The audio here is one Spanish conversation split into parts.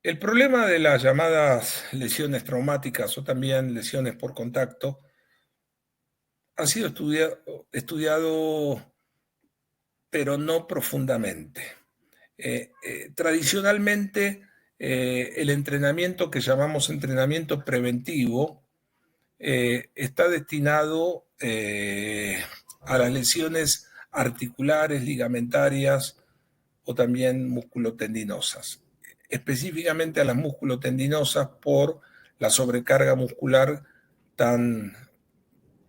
El problema de las llamadas lesiones traumáticas o también lesiones por contacto ha sido estudiado, pero no profundamente. Tradicionalmente, el entrenamiento que llamamos entrenamiento preventivo está destinado a las lesiones articulares, ligamentarias o también musculotendinosas, específicamente a las musculotendinosas por la sobrecarga muscular tan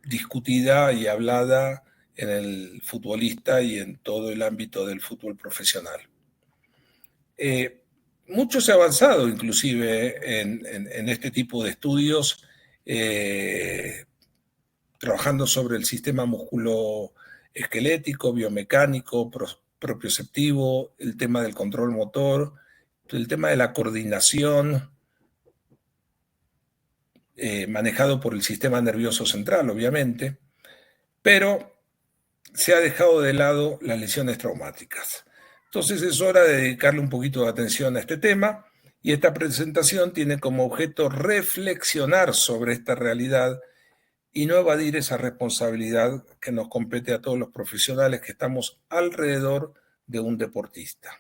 discutida y hablada en el futbolista y en todo el ámbito del fútbol profesional. Mucho se ha avanzado inclusive en este tipo de estudios, trabajando sobre el sistema musculoesquelético, biomecánico, propioceptivo, el tema del control motor, el tema de la coordinación, manejado por el sistema nervioso central, obviamente, pero se ha dejado de lado las lesiones traumáticas. Entonces es hora de dedicarle un poquito de atención a este tema y esta presentación tiene como objeto reflexionar sobre esta realidad y no evadir esa responsabilidad que nos compete a todos los profesionales que estamos alrededor de un deportista.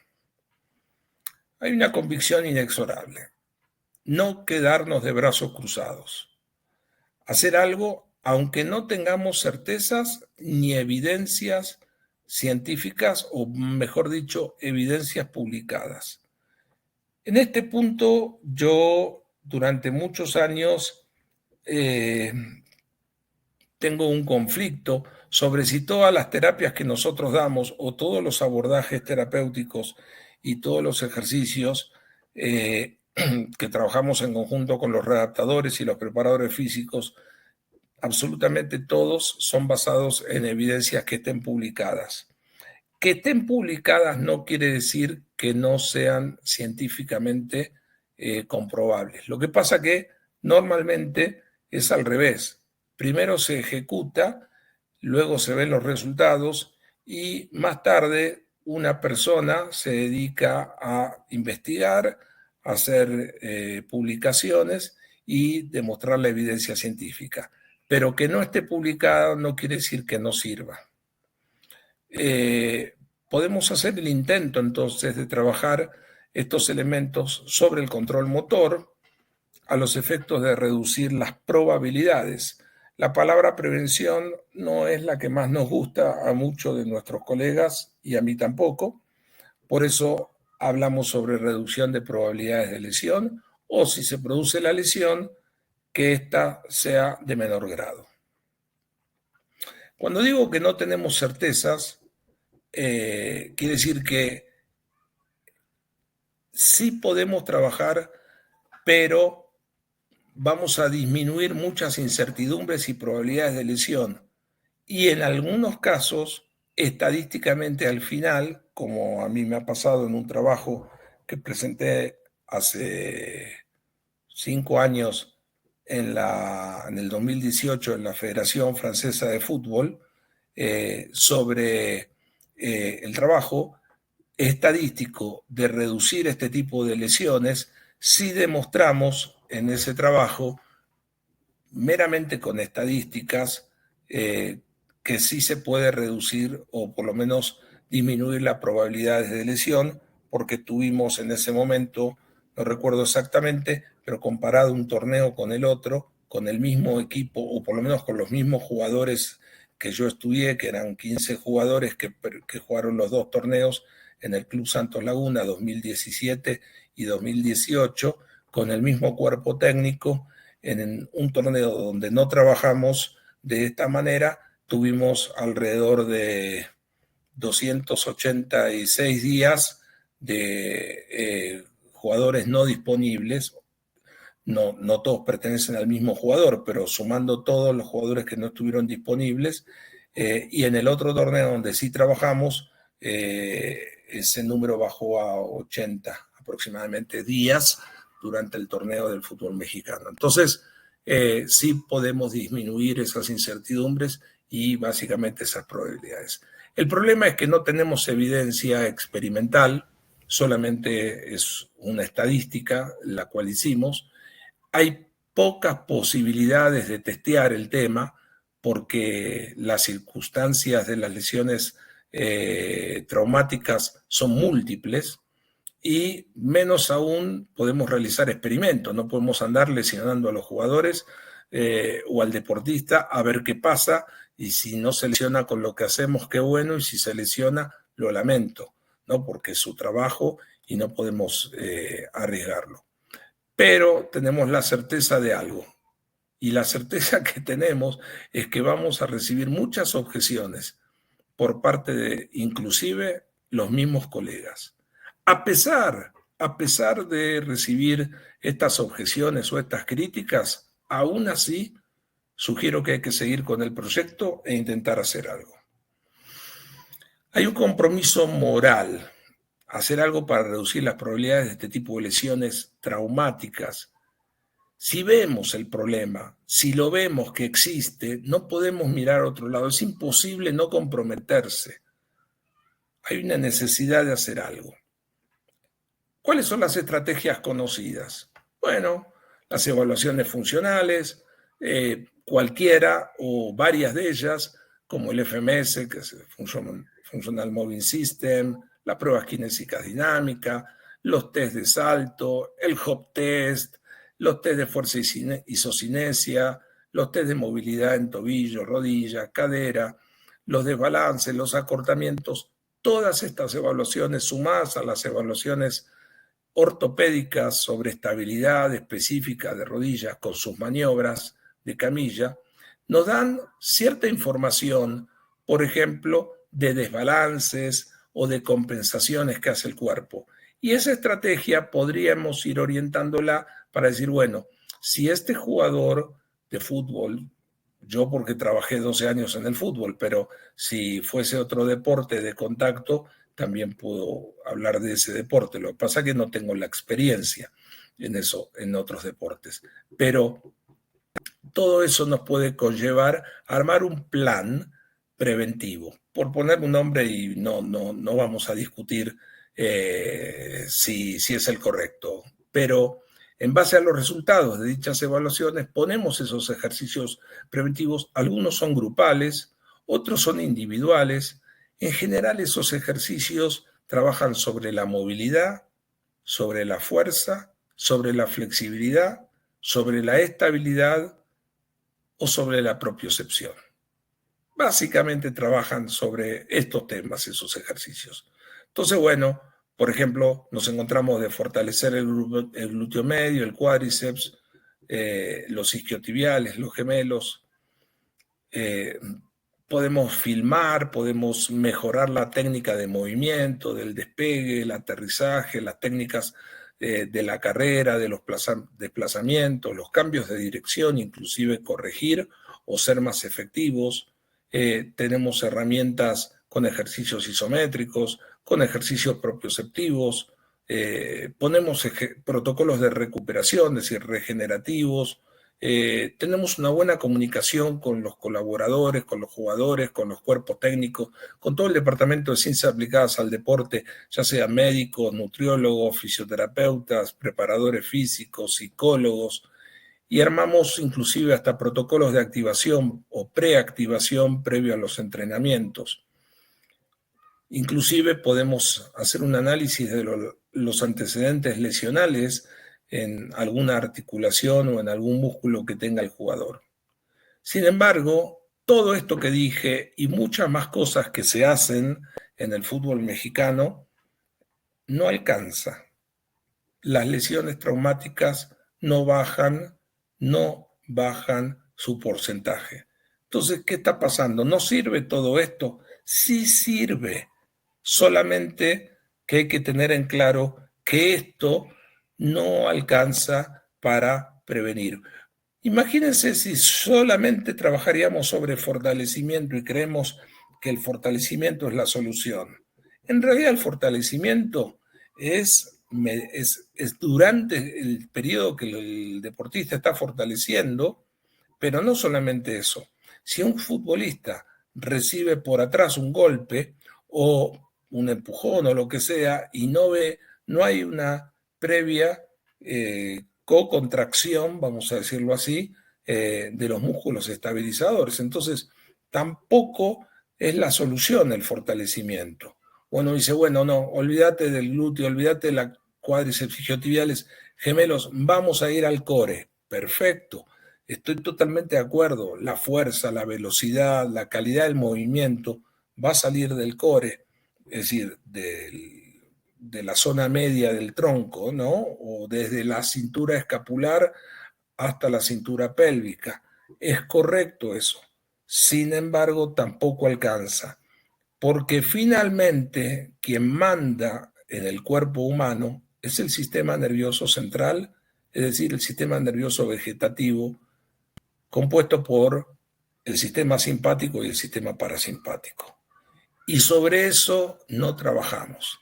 Hay una convicción inexorable: no quedarnos de brazos cruzados. Hacer algo aunque no tengamos certezas ni evidencias científicas, o mejor dicho, evidencias publicadas. En este punto, yo durante muchos años tengo un conflicto sobre si todas las terapias que nosotros damos o todos los abordajes terapéuticos y todos los ejercicios que trabajamos en conjunto con los readaptadores y los preparadores físicos, absolutamente todos son basados en evidencias que estén publicadas. Que estén publicadas no quiere decir que no sean científicamente comprobables. Lo que pasa que normalmente es al revés. Primero se ejecuta, luego se ven los resultados y más tarde una persona se dedica a investigar, a hacer publicaciones y demostrar la evidencia científica. Pero que no esté publicado no quiere decir que no sirva. Podemos hacer el intento entonces de trabajar estos elementos sobre el control motor a los efectos de reducir las probabilidades. La palabra prevención no es la que más nos gusta a muchos de nuestros colegas y a mí tampoco. Por eso hablamos sobre reducción de probabilidades de lesión, o si se produce la lesión, que ésta sea de menor grado. Cuando digo que no tenemos certezas, quiere decir que sí podemos trabajar, pero vamos a disminuir muchas incertidumbres y probabilidades de lesión. Y en algunos casos, estadísticamente al final, como a mí me ha pasado en un trabajo que presenté hace 5 años en el 2018 en la Federación Francesa de Fútbol, sobre el trabajo estadístico de reducir este tipo de lesiones, sí demostramos en ese trabajo, meramente con estadísticas, que sí se puede reducir o por lo menos disminuir las probabilidades de lesión, porque tuvimos en ese momento, no recuerdo exactamente, pero comparado un torneo con el otro, con el mismo equipo o por lo menos con los mismos jugadores que yo estudié, que eran 15 jugadores que jugaron los dos torneos en el Club Santos Laguna 2017 y 2018, con el mismo cuerpo técnico, en un torneo donde no trabajamos de esta manera, tuvimos alrededor de 286 días de jugadores no disponibles. No todos pertenecen al mismo jugador, pero sumando todos los jugadores que no estuvieron disponibles, y en el otro torneo donde sí trabajamos, ese número bajó a 80 aproximadamente días durante el torneo del fútbol mexicano. Entonces, sí podemos disminuir esas incertidumbres y básicamente esas probabilidades. El problema es que no tenemos evidencia experimental solamente es una estadística la cual hicimos. Hay pocas posibilidades de testear el tema porque las circunstancias de las lesiones traumáticas son múltiples y menos aún podemos realizar experimentos, no podemos andar lesionando a los jugadores o al deportista a ver qué pasa, y si no se lesiona con lo que hacemos, qué bueno, y si se lesiona, lo lamento, ¿no? Porque es su trabajo y no podemos arriesgarlo. Pero tenemos la certeza de algo, y la certeza que tenemos es que vamos a recibir muchas objeciones por parte de inclusive los mismos colegas. A pesar de recibir estas objeciones o estas críticas, aún así sugiero que hay que seguir con el proyecto e intentar hacer algo. Hay un compromiso moral, hacer algo para reducir las probabilidades de este tipo de lesiones traumáticas. Si vemos el problema, si lo vemos que existe, no podemos mirar a otro lado. Es imposible no comprometerse. Hay una necesidad de hacer algo. ¿Cuáles son las estrategias conocidas? Bueno, las evaluaciones funcionales, cualquiera o varias de ellas, como el FMS, que es Functional Moving System, las pruebas kinésicas dinámicas, los test de salto, el hop test, los test de fuerza isocinesia, los test de movilidad en tobillo, rodilla, cadera, los desbalances, los acortamientos. Todas estas evaluaciones sumadas a las evaluaciones ortopédicas sobre estabilidad específica de rodillas con sus maniobras de camilla, nos dan cierta información, por ejemplo, de desbalances o de compensaciones que hace el cuerpo. Y esa estrategia podríamos ir orientándola para decir, bueno, si este jugador de fútbol, yo porque trabajé 12 años en el fútbol, pero si fuese otro deporte de contacto, también puedo hablar de ese deporte. Lo que pasa es que no tengo la experiencia en eso, en otros deportes. Pero todo eso nos puede conllevar a armar un plan preventivo. Por poner un nombre, y no vamos a discutir si es el correcto, pero en base a los resultados de dichas evaluaciones ponemos esos ejercicios preventivos. Algunos son grupales, otros son individuales. En general, esos ejercicios trabajan sobre la movilidad, sobre la fuerza, sobre la flexibilidad, sobre la estabilidad o sobre la propiocepción. Básicamente trabajan sobre estos temas, esos ejercicios. Entonces, bueno, por ejemplo, nos encontramos de fortalecer el glúteo medio, el cuádriceps, los isquiotibiales, los gemelos. Podemos filmar, podemos mejorar la técnica de movimiento, del despegue, el aterrizaje, las técnicas de la carrera, de los desplazamientos, los cambios de dirección, inclusive corregir o ser más efectivos. Tenemos herramientas con ejercicios isométricos, con ejercicios propioceptivos, ponemos protocolos de recuperación, es decir, regenerativos. Tenemos una buena comunicación con los colaboradores, con los jugadores, con los cuerpos técnicos, con todo el departamento de ciencias aplicadas al deporte, ya sea médicos, nutriólogos, fisioterapeutas, preparadores físicos, psicólogos, y armamos inclusive hasta protocolos de activación o preactivación previo a los entrenamientos. Inclusive podemos hacer un análisis de los antecedentes lesionales en alguna articulación o en algún músculo que tenga el jugador. Sin embargo, todo esto que dije y muchas más cosas que se hacen en el fútbol mexicano no alcanza. Las lesiones traumáticas no bajan su porcentaje. Entonces, ¿qué está pasando? ¿No sirve todo esto? Sí sirve, solamente que hay que tener en claro que esto no alcanza para prevenir. Imagínense si solamente trabajaríamos sobre fortalecimiento y creemos que el fortalecimiento es la solución. En realidad el fortalecimiento es durante el periodo que el deportista está fortaleciendo, pero no solamente eso. Si un futbolista recibe por atrás un golpe o un empujón o lo que sea, y no hay una previa co-contracción, vamos a decirlo así, de los músculos estabilizadores. Entonces, tampoco es la solución el fortalecimiento. Uno dice, bueno, no, olvídate del glúteo, olvídate de la cuádriceps isquiotibiales gemelos, vamos a ir al core. Perfecto, estoy totalmente de acuerdo. La fuerza, la velocidad, la calidad del movimiento va a salir del core, es decir, de la zona media del tronco, ¿no? O desde la cintura escapular hasta la cintura pélvica. Es correcto eso. Sin embargo, tampoco alcanza, porque finalmente quien manda en el cuerpo humano es el sistema nervioso central, es decir, el sistema nervioso vegetativo, compuesto por el sistema simpático y el sistema parasimpático. Y sobre eso no trabajamos.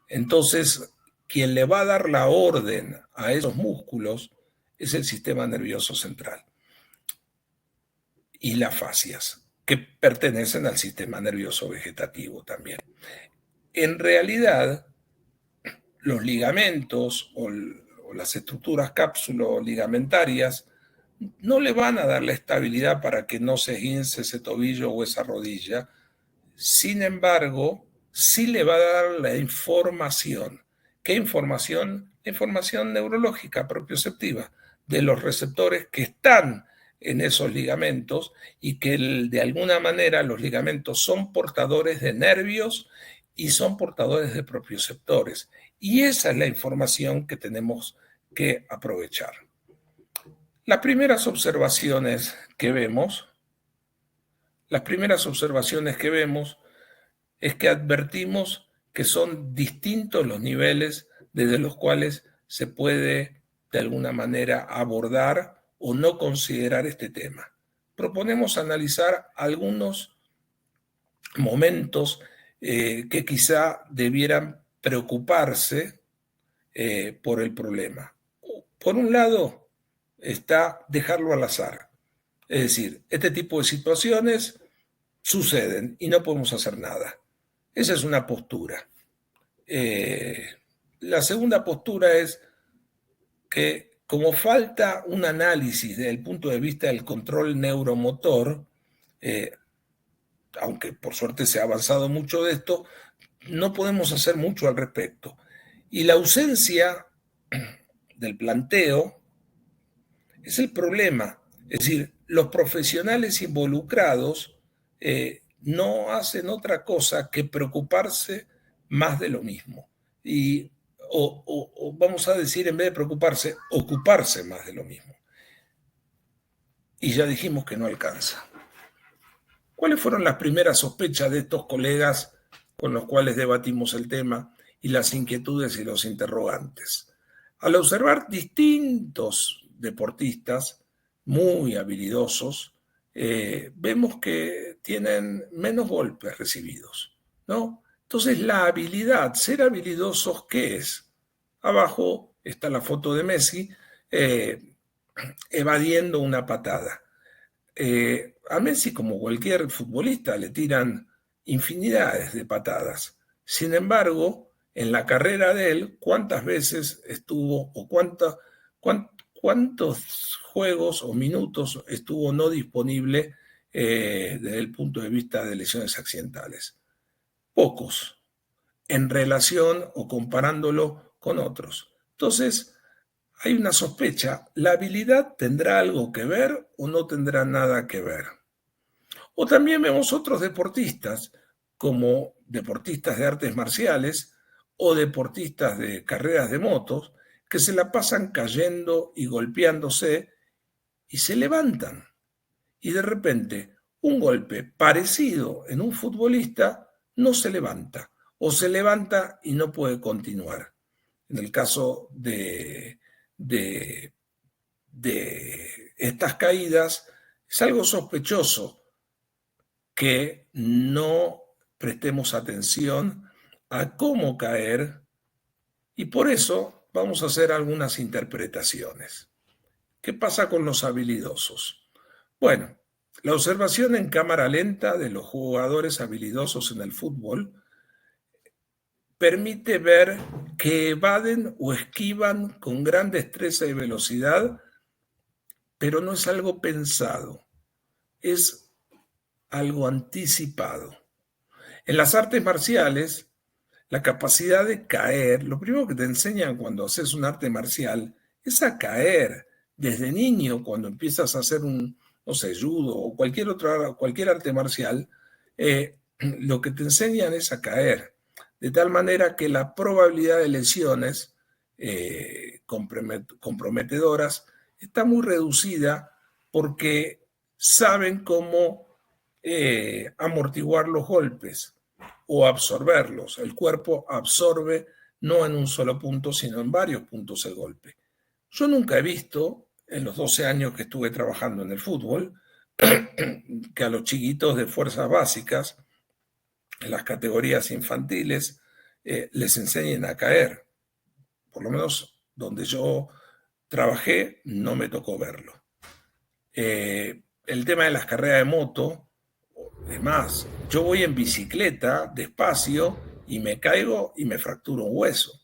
Entonces, quien le va a dar la orden a esos músculos es el sistema nervioso central y las fascias, que pertenecen al sistema nervioso vegetativo también. En realidad, los ligamentos o las estructuras cápsulo-ligamentarias no le van a dar la estabilidad para que no se esguince ese tobillo o esa rodilla. Sin embargo, sí le va a dar la información. ¿Qué información? Información neurológica propioceptiva de los receptores que están en esos ligamentos y que de alguna manera los ligamentos son portadores de nervios y son portadores de propioceptores. Y esa es la información que tenemos que aprovechar. Las primeras observaciones que vemos es que advertimos que son distintos los niveles desde los cuales se puede de alguna manera abordar o no considerar este tema. Proponemos analizar algunos momentos que quizá debieran preocuparse por el problema. Por un lado está dejarlo al azar. Es decir, este tipo de situaciones suceden y no podemos hacer nada. Esa es una postura. La segunda postura es que como falta un análisis desde el punto de vista del control neuromotor, aunque por suerte se ha avanzado mucho de esto, no podemos hacer mucho al respecto. Y la ausencia del planteo es el problema. Es decir, los profesionales involucrados no hacen otra cosa que preocuparse más de lo mismo. O vamos a decir, en vez de preocuparse, ocuparse más de lo mismo. Y ya dijimos que no alcanza. ¿Cuáles fueron las primeras sospechas de estos colegas con los cuales debatimos el tema y las inquietudes y los interrogantes? Al observar distintos deportistas muy habilidosos, vemos que tienen menos golpes recibidos, ¿no? Entonces, la habilidad, ser habilidosos, ¿qué es? Abajo está la foto de Messi evadiendo una patada. A Messi, como cualquier futbolista, le tiran infinidades de patadas. Sin embargo, en la carrera de él, ¿cuántas veces estuvo o cuántos juegos o minutos estuvo no disponible desde el punto de vista de lesiones accidentales? Pocos, en relación o comparándolo con otros. Entonces, hay una sospecha. ¿La habilidad tendrá algo que ver o no tendrá nada que ver? O también vemos otros deportistas, como deportistas de artes marciales o deportistas de carreras de motos, que se la pasan cayendo y golpeándose y se levantan. Y de repente, un golpe parecido en un futbolista no se levanta, o se levanta y no puede continuar. En el caso de estas caídas, es algo sospechoso que no prestemos atención a cómo caer y por eso vamos a hacer algunas interpretaciones. ¿Qué pasa con los habilidosos? Bueno, la observación en cámara lenta de los jugadores habilidosos en el fútbol permite ver que evaden o esquivan con gran destreza y velocidad, pero no es algo pensado, es algo anticipado. En las artes marciales, la capacidad de caer, lo primero que te enseñan cuando haces un arte marcial es a caer. Desde niño, cuando empiezas a hacer un, no sé, judo o cualquier arte marcial, lo que te enseñan es a caer. De tal manera que la probabilidad de lesiones comprometedoras está muy reducida porque saben cómo amortiguar los golpes o absorberlos. El cuerpo absorbe no en un solo punto, sino en varios puntos el golpe. Yo nunca he visto, en los 12 años que estuve trabajando en el fútbol, que a los chiquitos de fuerzas básicas, en las categorías infantiles, les enseñen a caer. Por lo menos donde yo trabajé, no me tocó verlo. El tema de las carreras de moto, es más, yo voy en bicicleta despacio y me caigo y me fracturo un hueso.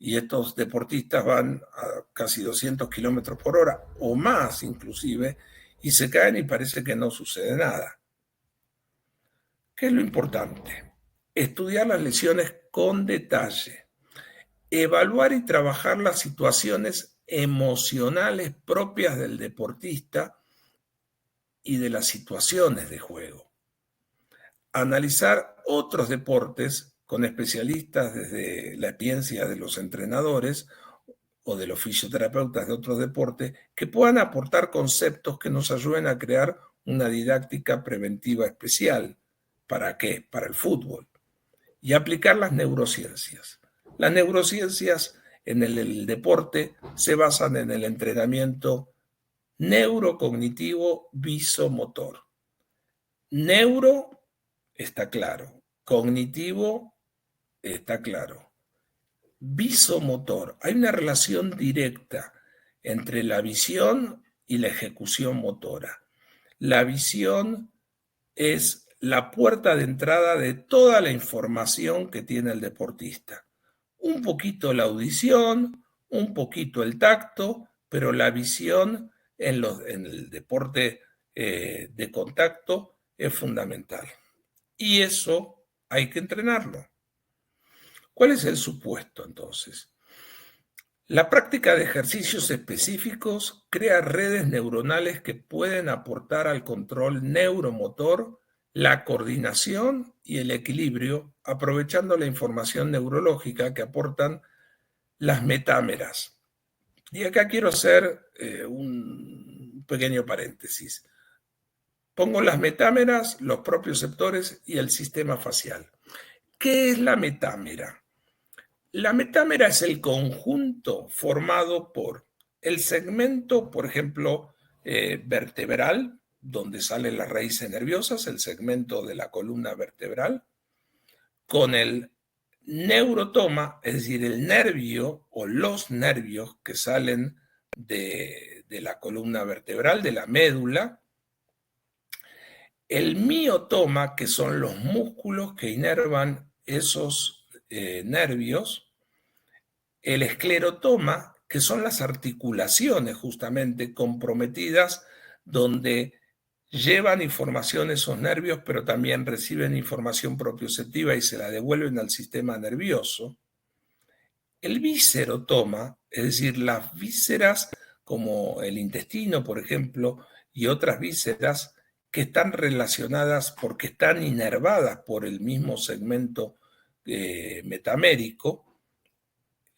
Y estos deportistas van a casi 200 kilómetros por hora o más inclusive y se caen y parece que no sucede nada. ¿Qué es lo importante? Estudiar las lesiones con detalle, evaluar y trabajar las situaciones emocionales propias del deportista y de las situaciones de juego. Analizar otros deportes con especialistas desde la experiencia de los entrenadores o de los fisioterapeutas de otros deportes que puedan aportar conceptos que nos ayuden a crear una didáctica preventiva especial. ¿Para qué? Para el fútbol. Y aplicar las neurociencias. Las neurociencias en el deporte se basan en el entrenamiento neurocognitivo visomotor. Neuro está claro, cognitivo está claro. Visomotor, hay una relación directa entre la visión y la ejecución motora. La visión es la puerta de entrada de toda la información que tiene el deportista. Un poquito la audición, un poquito el tacto, pero la visión en el deporte de contacto es fundamental. Y eso hay que entrenarlo. ¿Cuál es el supuesto entonces? La práctica de ejercicios específicos crea redes neuronales que pueden aportar al control neuromotor, la coordinación y el equilibrio, aprovechando la información neurológica que aportan las metámeras. Y acá quiero hacer un pequeño paréntesis. Pongo las metámeras, los propioceptores y el sistema facial. ¿Qué es la metámera? La metámera es el conjunto formado por el segmento, por ejemplo, vertebral, donde salen las raíces nerviosas, el segmento de la columna vertebral, con el neurotoma, es decir, el nervio o los nervios que salen de la columna vertebral, de la médula, el miotoma, que son los músculos que inervan esos nervios, el esclerotoma, que son las articulaciones justamente comprometidas, donde llevan información esos nervios, pero también reciben información propioceptiva y se la devuelven al sistema nervioso. El viscerotoma, es decir, las vísceras como el intestino, por ejemplo, y otras vísceras que están relacionadas porque están inervadas por el mismo segmento metamérico,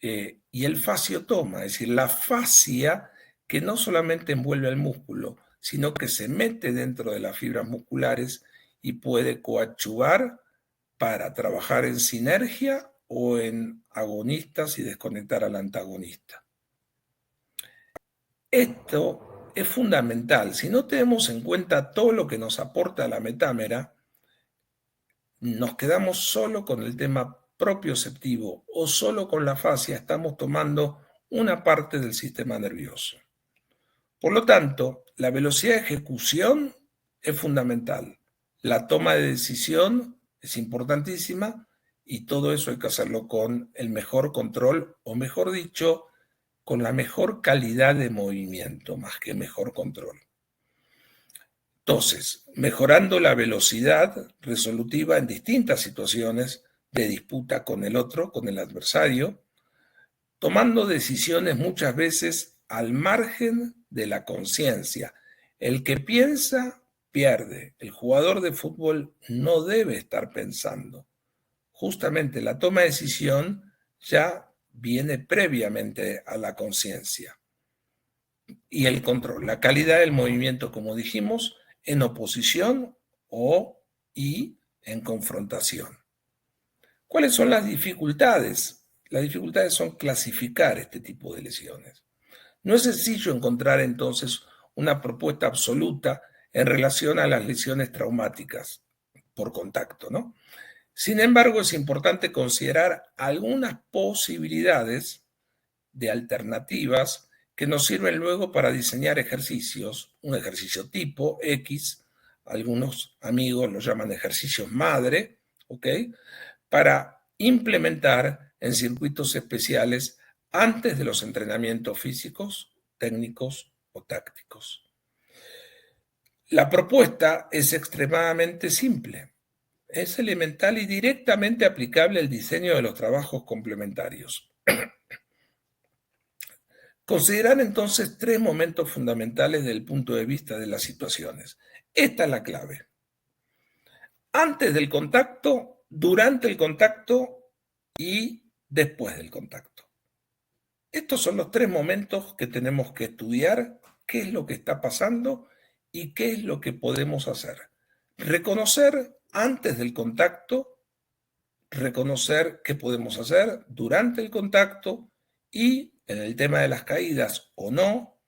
y el fasciotoma, es decir, la fascia que no solamente envuelve al músculo, sino que se mete dentro de las fibras musculares y puede coadyuvar para trabajar en sinergia o en agonistas y desconectar al antagonista. Esto es fundamental. Si no tenemos en cuenta todo lo que nos aporta la metámera, nos quedamos solo con el tema propioceptivo o solo con la fascia, estamos tomando una parte del sistema nervioso. Por lo tanto, la velocidad de ejecución es fundamental. La toma de decisión es importantísima y todo eso hay que hacerlo con el mejor control, o mejor dicho, con la mejor calidad de movimiento, más que mejor control. Entonces, mejorando la velocidad resolutiva en distintas situaciones de disputa con el otro, con el adversario, tomando decisiones muchas veces al margen de la conciencia. El que piensa, pierde. El jugador de fútbol no debe estar pensando. Justamente la toma de decisión ya viene previamente a la conciencia. Y el control, la calidad del movimiento, como dijimos, en oposición y en confrontación. ¿Cuáles son las dificultades? Las dificultades son clasificar este tipo de lesiones. No es sencillo encontrar entonces una propuesta absoluta en relación a las lesiones traumáticas por contacto, ¿no? Sin embargo, es importante considerar algunas posibilidades de alternativas que nos sirven luego para diseñar ejercicios, un ejercicio tipo X, algunos amigos lo llaman ejercicios madre, ¿ok? Para implementar en circuitos especiales antes de los entrenamientos físicos, técnicos o tácticos. La propuesta es extremadamente simple. Es elemental y directamente aplicable al diseño de los trabajos complementarios. Considerar entonces 3 momentos fundamentales desde el punto de vista de las situaciones. Esta es la clave. Antes del contacto, durante el contacto y después del contacto. Estos son los 3 momentos que tenemos que estudiar, qué es lo que está pasando y qué es lo que podemos hacer. Reconocer antes del contacto, reconocer qué podemos hacer durante el contacto y en el tema de las caídas o no,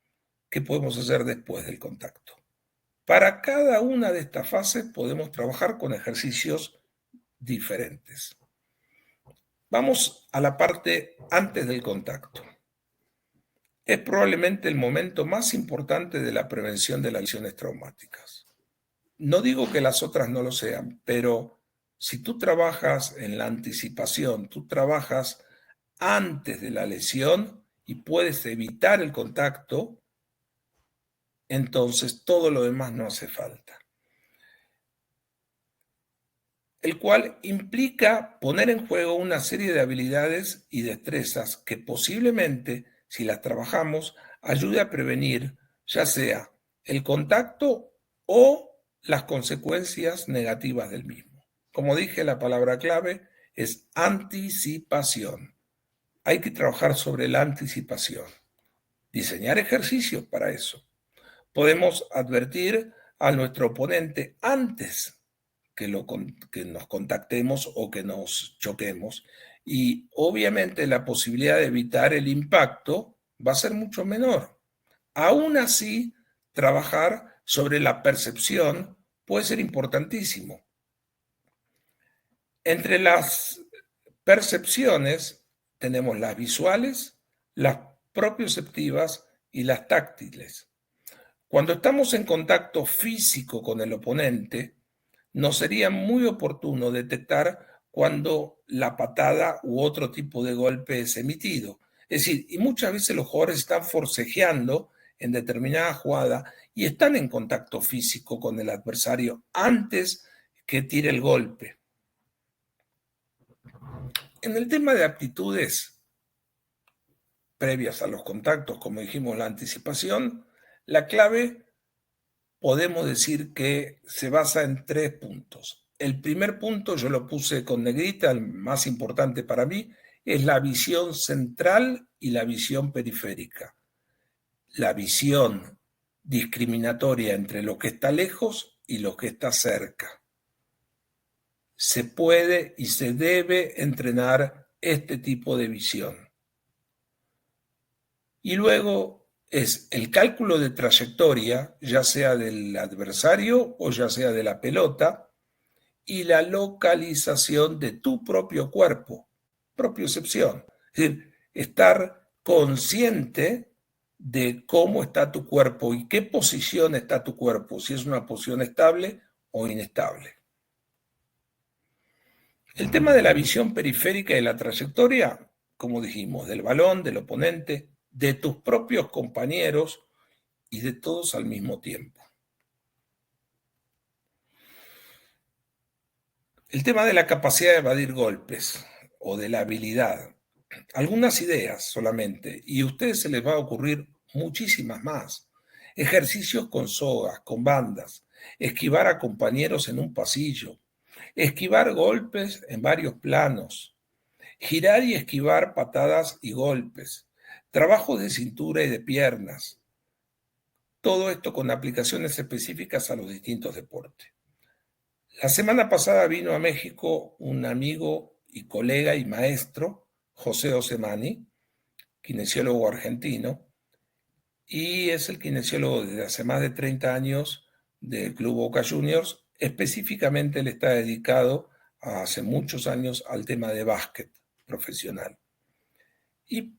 qué podemos hacer después del contacto. Para cada una de estas fases podemos trabajar con ejercicios diferentes. Vamos a la parte antes del contacto. Es probablemente el momento más importante de la prevención de las lesiones traumáticas. No digo que las otras no lo sean, pero si tú trabajas en la anticipación, tú trabajas antes de la lesión y puedes evitar el contacto, entonces todo lo demás no hace falta. El cual implica poner en juego una serie de habilidades y destrezas que posiblemente, si las trabajamos, ayude a prevenir ya sea el contacto o las consecuencias negativas del mismo. Como dije, la palabra clave es anticipación. Hay que trabajar sobre la anticipación. Diseñar ejercicios para eso. Podemos advertir a nuestro oponente antes que nos contactemos o que nos choquemos. Y obviamente la posibilidad de evitar el impacto va a ser mucho menor. Aún así, trabajar sobre la percepción puede ser importantísimo. Entre las percepciones tenemos las visuales, las propioceptivas y las táctiles. Cuando estamos en contacto físico con el oponente, nos sería muy oportuno detectar cuando la patada u otro tipo de golpe es emitido. Es decir, y muchas veces los jugadores están forcejeando en determinada jugada y están en contacto físico con el adversario antes que tire el golpe. En el tema de aptitudes previas a los contactos, como dijimos, la anticipación, la clave podemos decir que se basa en 3 puntos. El primer punto, yo lo puse con negrita, el más importante para mí, es la visión central y la visión periférica. La visión discriminatoria entre lo que está lejos y lo que está cerca. Se puede y se debe entrenar este tipo de visión. Y luego es el cálculo de trayectoria, ya sea del adversario o ya sea de la pelota, y la localización de tu propio cuerpo, propiocepción. Es decir, estar consciente de cómo está tu cuerpo y qué posición está tu cuerpo, si es una posición estable o inestable. El tema de la visión periférica y la trayectoria, como dijimos, del balón, del oponente, de tus propios compañeros y de todos al mismo tiempo. El tema de la capacidad de evadir golpes o de la habilidad. Algunas ideas solamente, y a ustedes se les va a ocurrir muchísimas más. Ejercicios con sogas, con bandas, esquivar a compañeros en un pasillo, esquivar golpes en varios planos, girar y esquivar patadas y golpes, trabajos de cintura y de piernas. Todo esto con aplicaciones específicas a los distintos deportes. La semana pasada vino a México un amigo y colega y maestro, José Osemani, kinesiólogo argentino, y es el kinesiólogo desde hace más de 30 años del Club Boca Juniors. Específicamente él está dedicado hace muchos años al tema de básquet profesional. Y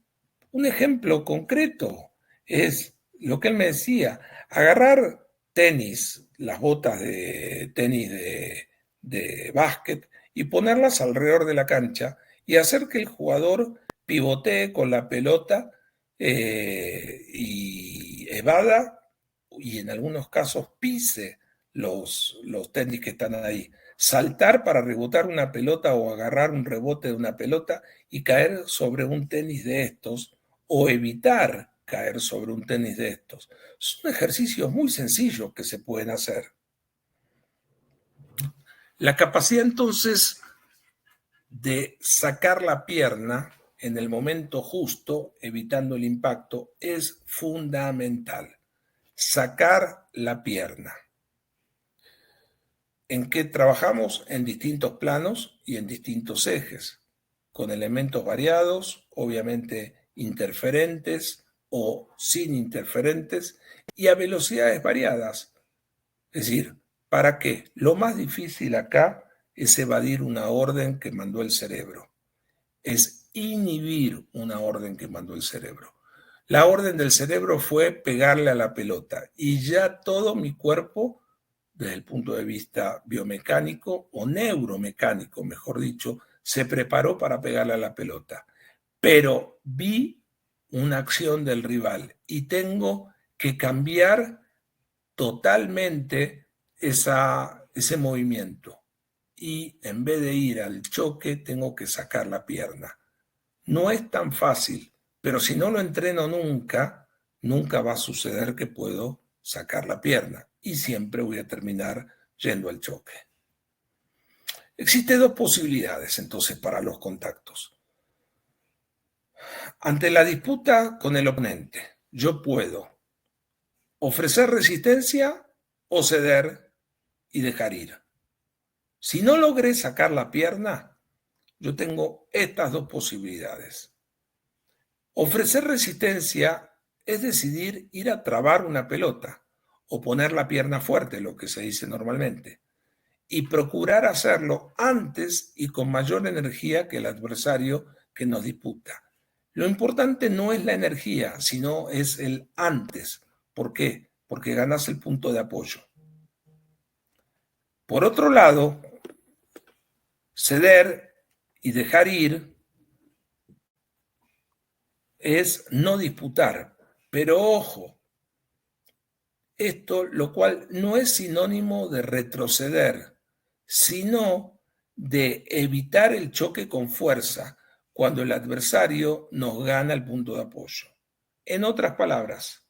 un ejemplo concreto es lo que él me decía, agarrar tenis, las botas de tenis de básquet, y ponerlas alrededor de la cancha y hacer que el jugador pivotee con la pelota y evada y en algunos casos pise los tenis que están ahí. Saltar para rebotar una pelota o agarrar un rebote de una pelota y caer sobre un tenis de estos o evitar caer sobre un tenis de estos. Son ejercicios muy sencillos que se pueden hacer. La capacidad entonces de sacar la pierna en el momento justo, evitando el impacto, es fundamental. Sacar la pierna. ¿En qué trabajamos? En distintos planos y en distintos ejes, con elementos variados, obviamente interferentes o sin interferentes, y a velocidades variadas. Es decir, ¿para qué? Lo más difícil acá es evadir una orden que mandó el cerebro, es inhibir una orden que mandó el cerebro. La orden del cerebro fue pegarle a la pelota y ya todo mi cuerpo, desde el punto de vista biomecánico o neuromecánico, mejor dicho, se preparó para pegarle a la pelota. Pero vi una acción del rival y tengo que cambiar totalmente ese movimiento. Y en vez de ir al choque, tengo que sacar la pierna. No es tan fácil, pero si no lo entreno nunca, nunca va a suceder que puedo sacar la pierna y siempre voy a terminar yendo al choque. Existen dos posibilidades entonces para los contactos. Ante la disputa con el oponente, yo puedo ofrecer resistencia o ceder y dejar ir. Si no logré sacar la pierna, yo tengo estas dos posibilidades. Ofrecer resistencia es decidir ir a trabar una pelota o poner la pierna fuerte, lo que se dice normalmente, y procurar hacerlo antes y con mayor energía que el adversario que nos disputa. Lo importante no es la energía, sino es el antes. ¿Por qué? Porque ganas el punto de apoyo. Por otro lado, ceder y dejar ir es no disputar. Pero ojo, esto lo cual no es sinónimo de retroceder, sino de evitar el choque con fuerza cuando el adversario nos gana el punto de apoyo. En otras palabras,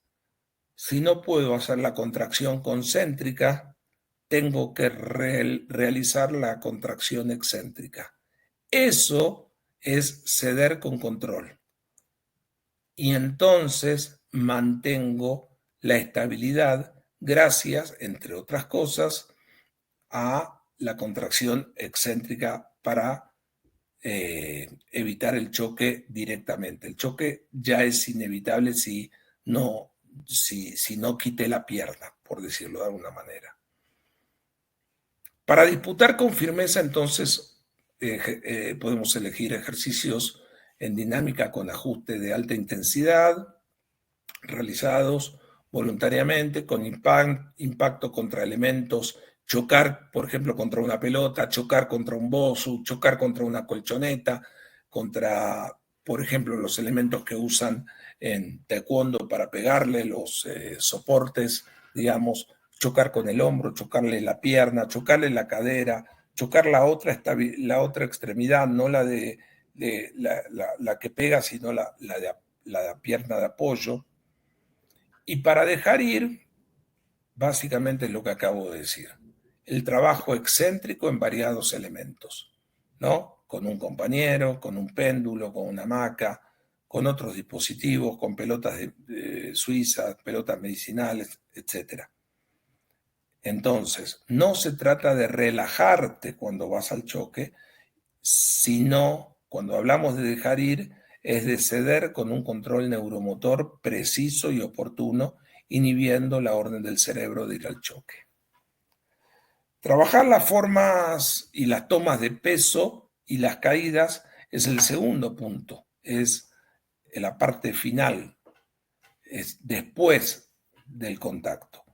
si no puedo hacer la contracción concéntrica, tengo que realizar la contracción excéntrica. Eso es ceder con control. Y entonces mantengo la estabilidad gracias, entre otras cosas, a la contracción excéntrica para evitar el choque directamente. El choque ya es inevitable si no quité la pierna, por decirlo de alguna manera. Para disputar con firmeza, entonces, podemos elegir ejercicios en dinámica con ajuste de alta intensidad, realizados voluntariamente con impacto contra elementos chocar, por ejemplo, contra una pelota, chocar contra un bosu, chocar contra una colchoneta, contra, por ejemplo, los elementos que usan en taekwondo para pegarle, los soportes, digamos, chocar con el hombro, chocarle la pierna, chocarle la cadera, chocar la otra extremidad, no la de la que pega, sino la pierna de apoyo. Y para dejar ir, básicamente es lo que acabo de decir. El trabajo excéntrico en variados elementos, ¿no? Con un compañero, con un péndulo, con una hamaca, con otros dispositivos, con pelotas suizas, pelotas medicinales, etc. Entonces, no se trata de relajarte cuando vas al choque, sino, cuando hablamos de dejar ir, es de ceder con un control neuromotor preciso y oportuno, inhibiendo la orden del cerebro de ir al choque. Trabajar las formas y las tomas de peso y las caídas es el segundo punto, es la parte final, es después del contacto.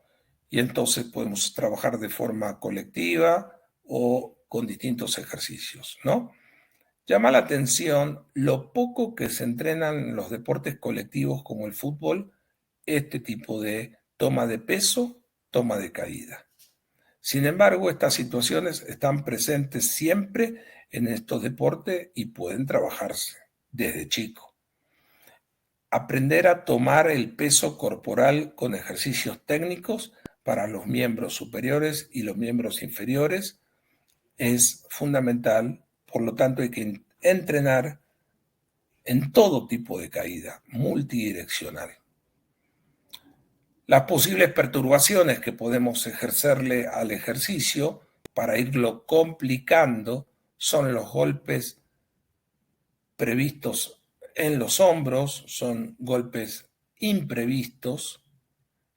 Y entonces podemos trabajar de forma colectiva o con distintos ejercicios, ¿no? Llama la atención lo poco que se entrenan en los deportes colectivos como el fútbol, este tipo de toma de peso, toma de caída. Sin embargo, estas situaciones están presentes siempre en estos deportes y pueden trabajarse desde chico. Aprender a tomar el peso corporal con ejercicios técnicos para los miembros superiores y los miembros inferiores es fundamental, por lo tanto hay que entrenar en todo tipo de caída, multidireccional. Las posibles perturbaciones que podemos ejercerle al ejercicio para irlo complicando son los golpes previstos en los hombros, son golpes imprevistos,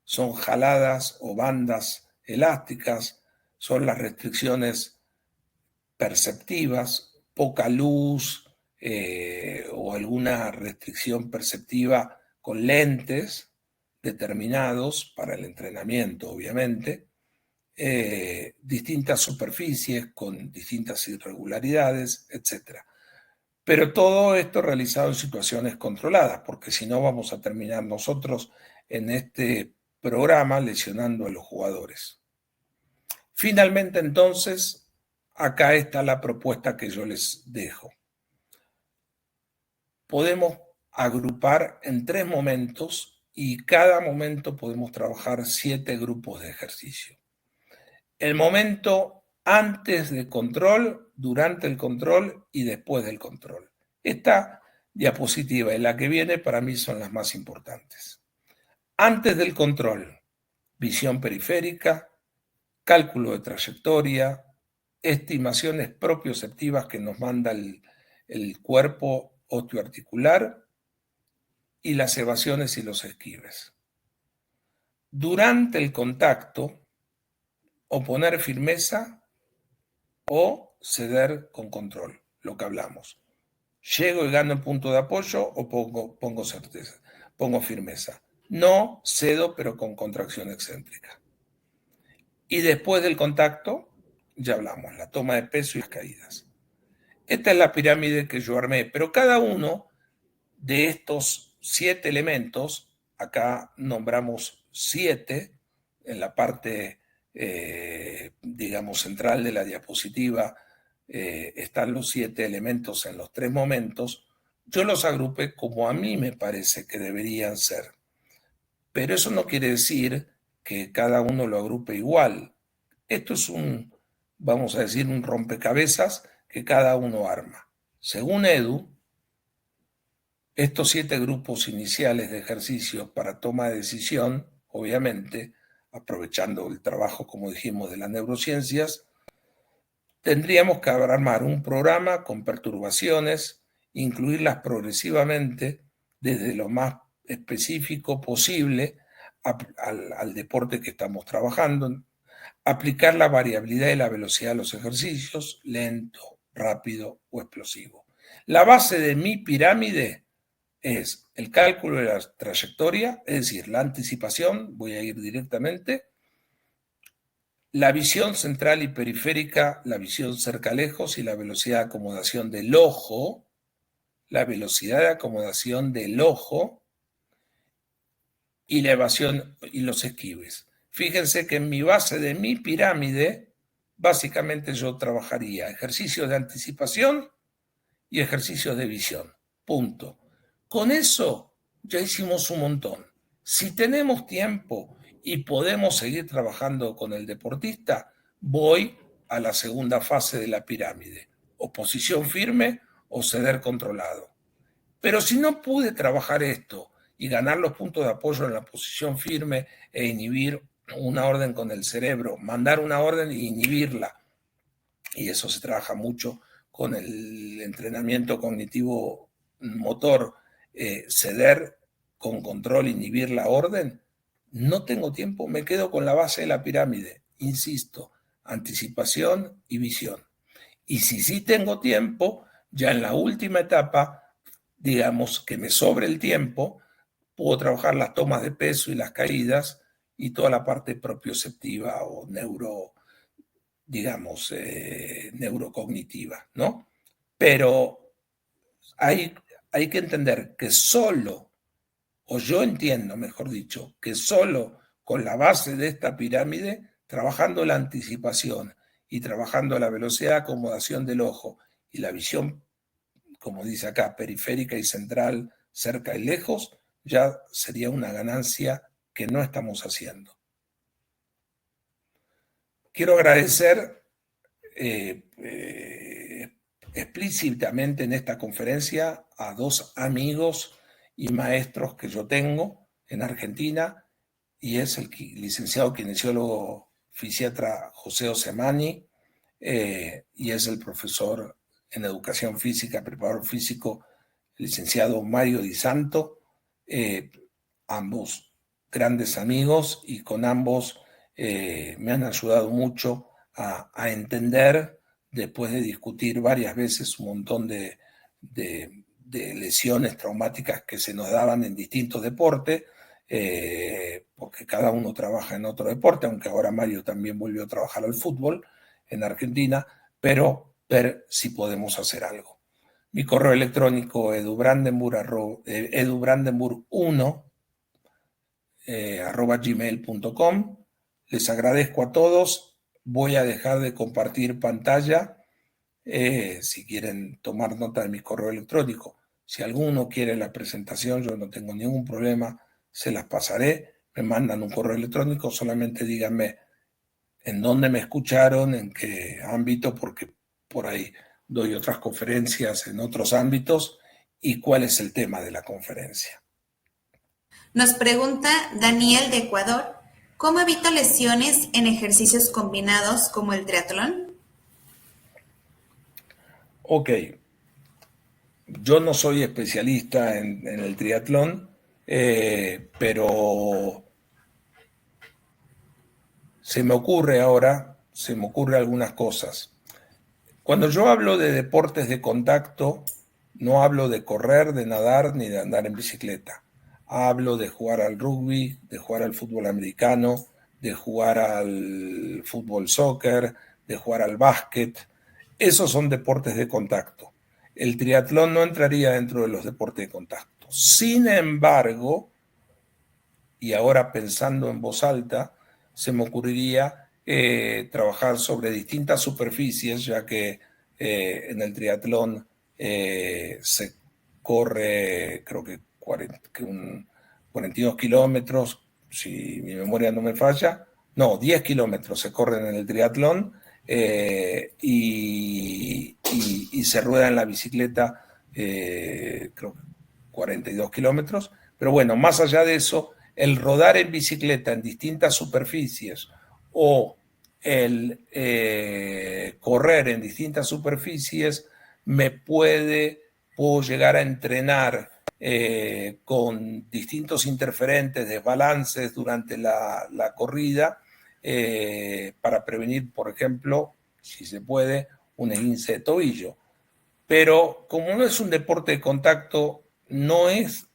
son jaladas o bandas elásticas, son las restricciones perceptivas, poca luz o alguna restricción perceptiva con lentes determinados para el entrenamiento, obviamente, distintas superficies con distintas irregularidades, etc. Pero todo esto realizado en situaciones controladas, porque si no vamos a terminar nosotros en este programa lesionando a los jugadores. Finalmente, entonces, acá está la propuesta que yo les dejo. Podemos agrupar en 3 momentos y cada momento podemos trabajar 7 grupos de ejercicio. El momento antes del control, durante el control y después del control. Esta diapositiva y la que viene para mí son las más importantes. Antes del control, visión periférica, cálculo de trayectoria, estimaciones propioceptivas que nos manda el cuerpo osteoarticular y las evasiones y los esquives. Durante el contacto, oponer firmeza o ceder con control, lo que hablamos. Llego y gano el punto de apoyo o pongo certeza, pongo firmeza. No cedo, pero con contracción excéntrica. Y después del contacto, ya hablamos, la toma de peso y las caídas. Esta es la pirámide que yo armé, pero cada uno de estos 7 elementos, acá nombramos 7 en la parte, digamos, central de la diapositiva, están los 7 elementos en los 3 momentos, yo los agrupé como a mí me parece que deberían ser. Pero eso no quiere decir que cada uno lo agrupe igual. Esto es vamos a decir, un rompecabezas que cada uno arma. Según Edu, estos 7 grupos iniciales de ejercicios para toma de decisión, obviamente, aprovechando el trabajo, como dijimos, de las neurociencias, tendríamos que armar un programa con perturbaciones, incluirlas progresivamente desde lo más específico posible al deporte que estamos trabajando, aplicar la variabilidad y la velocidad de los ejercicios, lento, rápido o explosivo. La base de mi pirámide es el cálculo de la trayectoria, es decir, la anticipación, voy a ir directamente, la visión central y periférica, la visión cerca-lejos y la velocidad de acomodación del ojo, la velocidad de acomodación del ojo y la evasión y los esquives. Fíjense que en mi base de mi pirámide, básicamente yo trabajaría ejercicios de anticipación y ejercicios de visión. Punto. Con eso ya hicimos un montón. Si tenemos tiempo y podemos seguir trabajando con el deportista, voy a la segunda fase de la pirámide, o posición firme o ceder controlado. Pero si no pude trabajar esto y ganar los puntos de apoyo en la posición firme e inhibir una orden con el cerebro, mandar una orden e inhibirla, y eso se trabaja mucho con el entrenamiento cognitivo motor, ceder con control, inhibir la orden, no tengo tiempo, me quedo con la base de la pirámide, insisto, anticipación y visión. Y si sí tengo tiempo, ya en la última etapa, digamos que me sobre el tiempo, puedo trabajar las tomas de peso y las caídas y toda la parte propioceptiva o digamos, neurocognitiva, ¿no? Pero hay que entender que solo, o yo entiendo, mejor dicho, que solo con la base de esta pirámide, trabajando la anticipación y trabajando la velocidad de acomodación del ojo y la visión, como dice acá, periférica y central, cerca y lejos, ya sería una ganancia que no estamos haciendo. Quiero agradecer explícitamente en esta conferencia a dos amigos y maestros que yo tengo en Argentina, y es el licenciado kinesiólogo fisiatra José Osemani, y es el profesor en educación física, preparador físico, licenciado Mario Di Santo, ambos grandes amigos, y con ambos me han ayudado mucho a entender, después de discutir varias veces un montón de lesiones traumáticas que se nos daban en distintos deportes, porque cada uno trabaja en otro deporte, aunque ahora Mario también volvió a trabajar al fútbol en Argentina, pero ver si podemos hacer algo. Mi correo electrónico edubrandenburg1 @gmail.com. Les agradezco a todos. Voy a dejar de compartir pantalla. Si quieren tomar nota de mi correo electrónico, si alguno quiere la presentación, yo no tengo ningún problema, se las pasaré. Me mandan un correo electrónico, solamente díganme en dónde me escucharon, en qué ámbito, porque por ahí doy otras conferencias en otros ámbitos, y cuál es el tema de la conferencia. Nos pregunta Daniel de Ecuador, ¿cómo evito lesiones en ejercicios combinados como el triatlón? Ok, yo no soy especialista en el triatlón, pero se me ocurre algunas cosas. Cuando yo hablo de deportes de contacto, no hablo de correr, de nadar, ni de andar en bicicleta. Hablo de jugar al rugby, de jugar al fútbol americano, de jugar al fútbol soccer, de jugar al básquet. Esos son deportes de contacto. El triatlón no entraría dentro de los deportes de contacto. Sin embargo, y ahora pensando en voz alta, se me ocurriría trabajar sobre distintas superficies, ya que en el triatlón se corre, creo que 42 kilómetros, si mi memoria no me falla, no, 10 kilómetros se corren en el triatlón, y se rueda en la bicicleta, creo que 42 kilómetros, pero bueno, más allá de eso, el rodar en bicicleta en distintas superficies o el correr en distintas superficies puedo llegar a entrenar con distintos interferentes, desbalances durante la corrida, para prevenir, por ejemplo, si se puede, un esguince de tobillo. Pero como no es un deporte de contacto, no es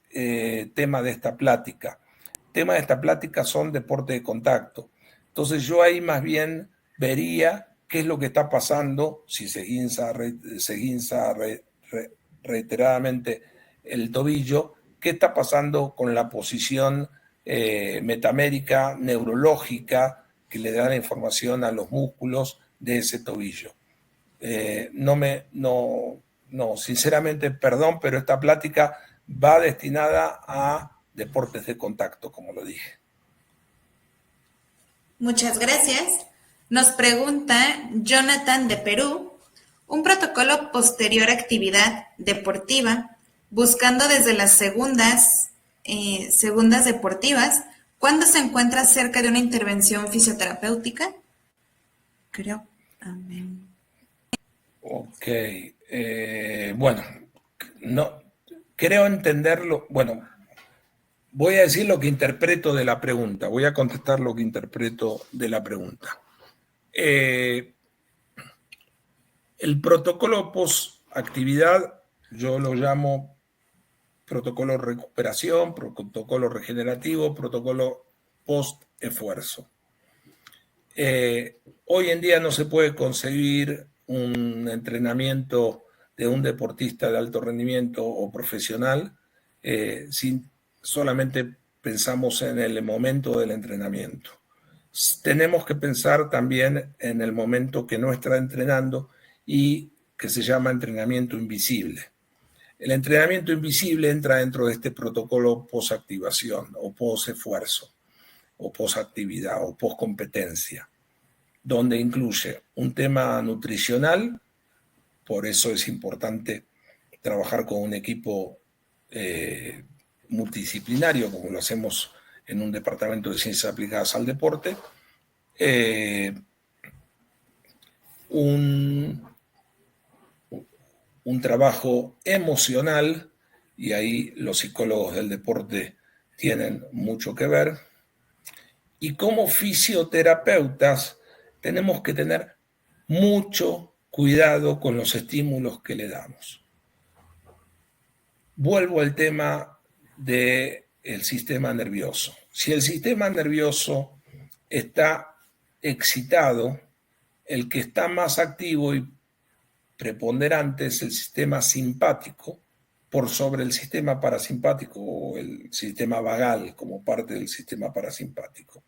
tema de esta plática. Tema de esta plática son deportes de contacto. Entonces yo ahí más bien vería qué es lo que está pasando si se guinza reiteradamente el tobillo, qué está pasando con la posición metamérica, neurológica, que le da la información a los músculos de ese tobillo. Sinceramente, perdón, pero esta plática va destinada a deportes de contacto, como lo dije. Muchas gracias. Nos pregunta Jonathan de Perú, un protocolo posterior a actividad deportiva, buscando desde las segundas deportivas, ¿cuándo se encuentra cerca de una intervención fisioterapéutica? Creo. Amén. Ok. Bueno, no creo entenderlo. Bueno, voy a decir lo que interpreto de la pregunta. Voy a contestar lo que interpreto de la pregunta. El protocolo post-actividad, yo lo llamo protocolo recuperación, protocolo regenerativo, protocolo post-esfuerzo. Hoy en día no se puede concebir un entrenamiento de un deportista de alto rendimiento o profesional si solamente pensamos en el momento del entrenamiento. Tenemos que pensar también en el momento que no está entrenando y que se llama entrenamiento invisible. El entrenamiento invisible entra dentro de este protocolo post-activación o post-esfuerzo o post-actividad o post-competencia, donde incluye un tema nutricional, por eso es importante trabajar con un equipo multidisciplinario, como lo hacemos en un departamento de ciencias aplicadas al deporte, un trabajo emocional, y ahí los psicólogos del deporte tienen mucho que ver, y como fisioterapeutas tenemos que tener mucho cuidado con los estímulos que le damos. Vuelvo al tema del sistema nervioso. Si el sistema nervioso está excitado, el que está más activo y preponderante es el sistema simpático por sobre el sistema parasimpático o el sistema vagal como parte del sistema parasimpático.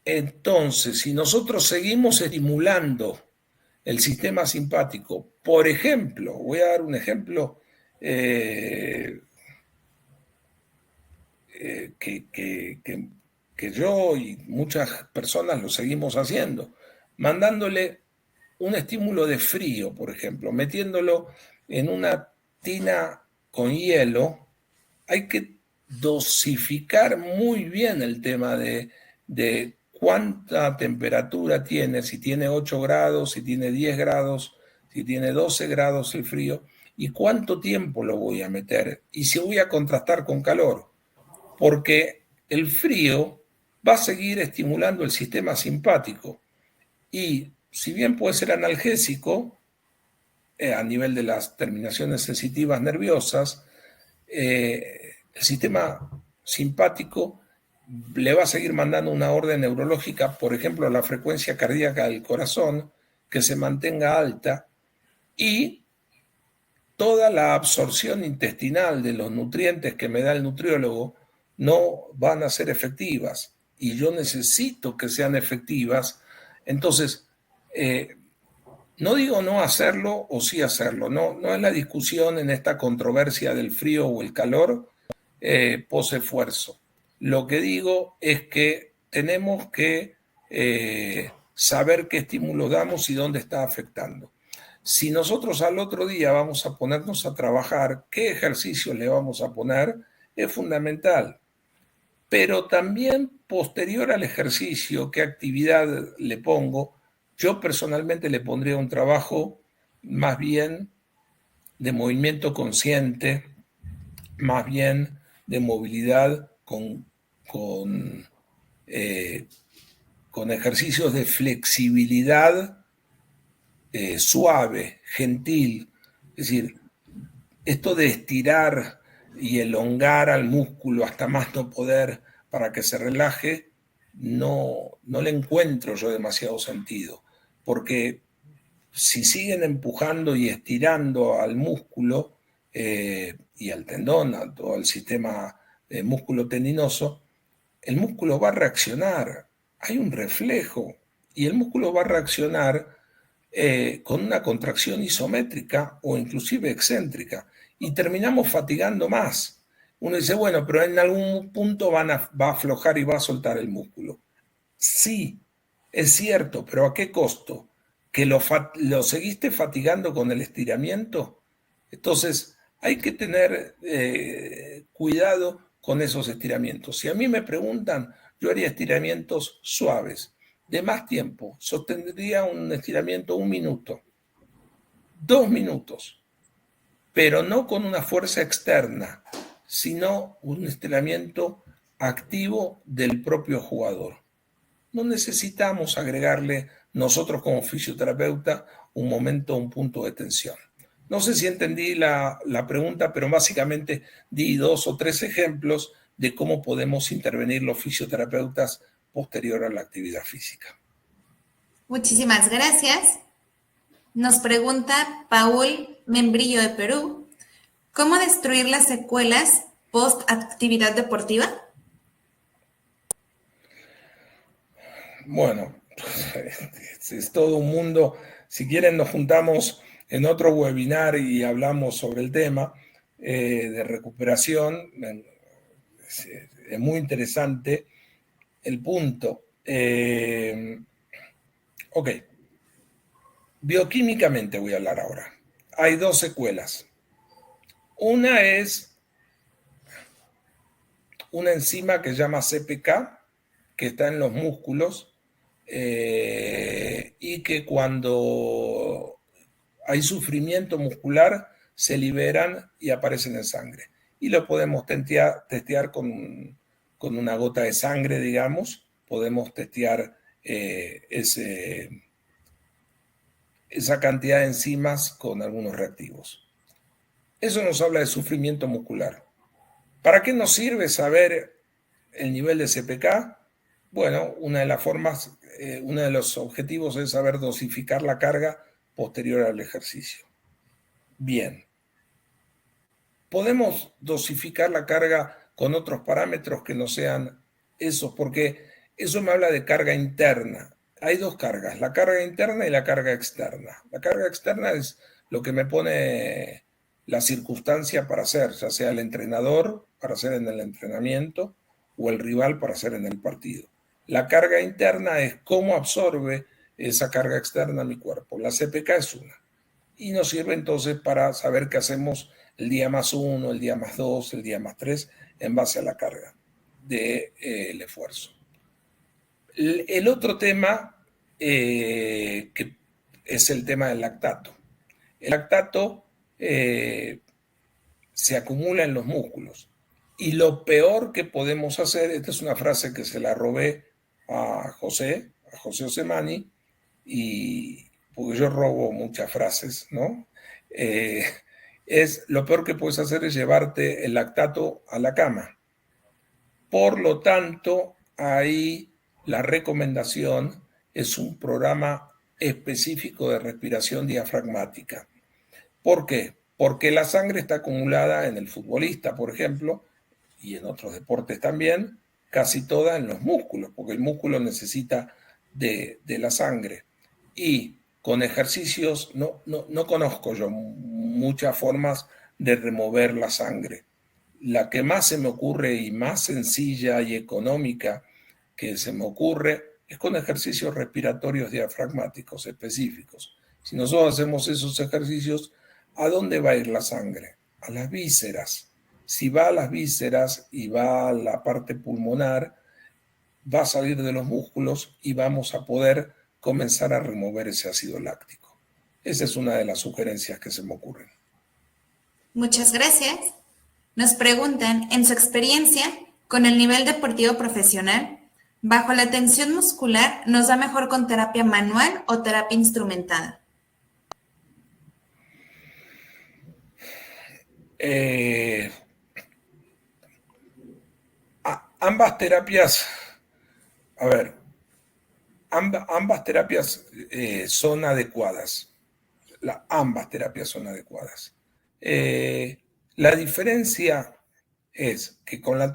Entonces, si nosotros seguimos estimulando el sistema simpático, por ejemplo, voy a dar un ejemplo que yo y muchas personas lo seguimos haciendo, mandándole un estímulo de frío, por ejemplo, metiéndolo en una tina con hielo. Hay que dosificar muy bien el tema de cuánta temperatura tiene, si tiene 8 grados, si tiene 10 grados, si tiene 12 grados el frío, y cuánto tiempo lo voy a meter, y si voy a contrastar con calor, porque el frío va a seguir estimulando el sistema simpático, y si bien puede ser analgésico, a nivel de las terminaciones sensitivas nerviosas, el sistema simpático le va a seguir mandando una orden neurológica, por ejemplo, la frecuencia cardíaca del corazón, que se mantenga alta, y toda la absorción intestinal de los nutrientes que me da el nutriólogo no van a ser efectivas, y yo necesito que sean efectivas. Entonces, no digo no hacerlo o sí hacerlo, no es la discusión en esta controversia del frío o el calor post-esfuerzo. Lo que digo es que tenemos que saber qué estímulo damos y dónde está afectando. Si nosotros al otro día vamos a ponernos a trabajar, qué ejercicios le vamos a poner, es fundamental. Pero también posterior al ejercicio, qué actividad le pongo. Yo personalmente le pondría un trabajo más bien de movimiento consciente, más bien de movilidad con ejercicios de flexibilidad suave, gentil. Es decir, esto de estirar y elongar al músculo hasta más no poder para que se relaje, no le encuentro yo demasiado sentido, porque si siguen empujando y estirando al músculo y al tendón, a todo el sistema músculo-tendinoso, el músculo va a reaccionar, hay un reflejo, y el músculo va a reaccionar con una contracción isométrica o inclusive excéntrica, y terminamos fatigando más. Uno dice, bueno, pero en algún punto va a aflojar y va a soltar el músculo. Sí, es cierto, pero ¿a qué costo? ¿Que lo seguiste fatigando con el estiramiento? Entonces, hay que tener cuidado con esos estiramientos. Si a mí me preguntan, yo haría estiramientos suaves, de más tiempo. Sostendría un estiramiento 1 minuto, 2 minutos, pero no con una fuerza externa, sino un estiramiento activo del propio jugador. No necesitamos agregarle nosotros como fisioterapeuta un momento, un punto de tensión. No sé si entendí la pregunta, pero básicamente di 2 o 3 ejemplos de cómo podemos intervenir los fisioterapeutas posterior a la actividad física. Muchísimas gracias. Nos pregunta Paul Membrillo de Perú, ¿cómo destruir las secuelas post-actividad deportiva? Bueno, es todo un mundo. Si quieren nos juntamos en otro webinar y hablamos sobre el tema de recuperación. Es muy interesante el punto. Ok, bioquímicamente voy a hablar ahora. Hay 2 secuelas. Una es una enzima que se llama CPK, que está en los músculos, y que cuando hay sufrimiento muscular se liberan y aparecen en sangre. Y lo podemos testear con una gota de sangre, digamos. Podemos testear esa cantidad de enzimas con algunos reactivos. Eso nos habla de sufrimiento muscular. ¿Para qué nos sirve saber el nivel de CPK? Bueno, una de las formas, uno de los objetivos es saber dosificar la carga posterior al ejercicio. Bien. Podemos dosificar la carga con otros parámetros que no sean esos, porque eso me habla de carga interna. Hay 2 cargas, la carga interna y la carga externa. La carga externa es lo que me pone la circunstancia para hacer, ya sea el entrenador para hacer en el entrenamiento o el rival para hacer en el partido. La carga interna es cómo absorbe esa carga externa mi cuerpo. La CPK es una. Y nos sirve entonces para saber qué hacemos el día +1, el día +2, el día +3, en base a la carga del esfuerzo. El otro tema que es el tema del lactato. El lactato se acumula en los músculos. Y lo peor que podemos hacer, esta es una frase que se la robé a José Osemani, y porque yo robo muchas frases, ¿no? Es lo peor que puedes hacer es llevarte el lactato a la cama. Por lo tanto, ahí la recomendación es un programa específico de respiración diafragmática. ¿Por qué? Porque la sangre está acumulada en el futbolista, por ejemplo, y en otros deportes también, casi toda en los músculos, porque el músculo necesita de la sangre. Y con ejercicios, no conozco yo muchas formas de remover la sangre. La que más se me ocurre y más sencilla y económica que se me ocurre es con ejercicios respiratorios diafragmáticos específicos. Si nosotros hacemos esos ejercicios, ¿a dónde va a ir la sangre? A las vísceras. Si va a las vísceras y va a la parte pulmonar, va a salir de los músculos y vamos a poder comenzar a remover ese ácido láctico. Esa es una de las sugerencias que se me ocurren. Muchas gracias. Nos preguntan, en su experiencia con el nivel deportivo profesional, bajo la tensión muscular, ¿nos da mejor con terapia manual o terapia instrumentada? Ambas terapias A ver, ambas terapias son adecuadas. Ambas terapias son adecuadas. La diferencia es que con la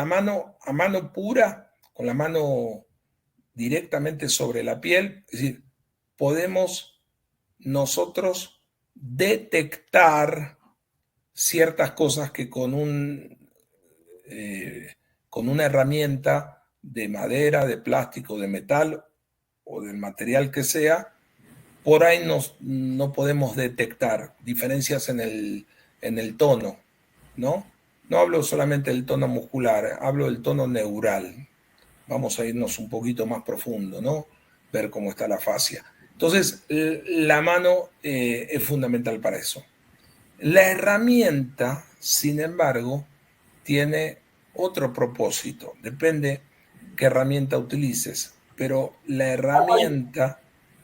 mano a mano pura, con la mano directamente sobre la piel, es decir, podemos nosotros detectar ciertas cosas que con una herramienta de madera, de plástico, de metal o del material que sea, por ahí no podemos detectar diferencias en el tono, ¿no? No hablo solamente del tono muscular, hablo del tono neural. Vamos a irnos un poquito más profundo, ¿no? Ver cómo está la fascia. Entonces, la mano es fundamental para eso. La herramienta, sin embargo, tiene otro propósito. Depende qué herramienta utilices, pero la herramienta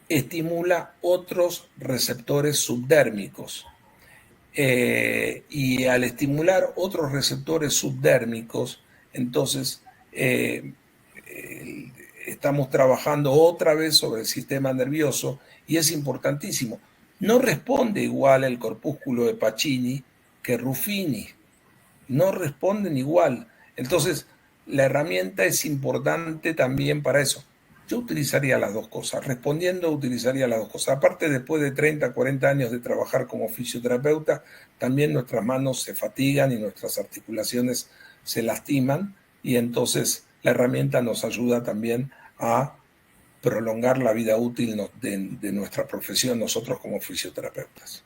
estimula otros receptores subdérmicos. Y al estimular otros receptores subdérmicos, entonces estamos trabajando otra vez sobre el sistema nervioso y es importantísimo. No responde igual el corpúsculo de Pacini que Ruffini, no responden igual. Entonces, la herramienta es importante también para eso. Yo utilizaría las dos cosas, respondiendo utilizaría las dos cosas. Aparte, después de 30, 40 años de trabajar como fisioterapeuta, también nuestras manos se fatigan y nuestras articulaciones se lastiman y entonces la herramienta nos ayuda también a prolongar la vida útil de nuestra profesión nosotros como fisioterapeutas.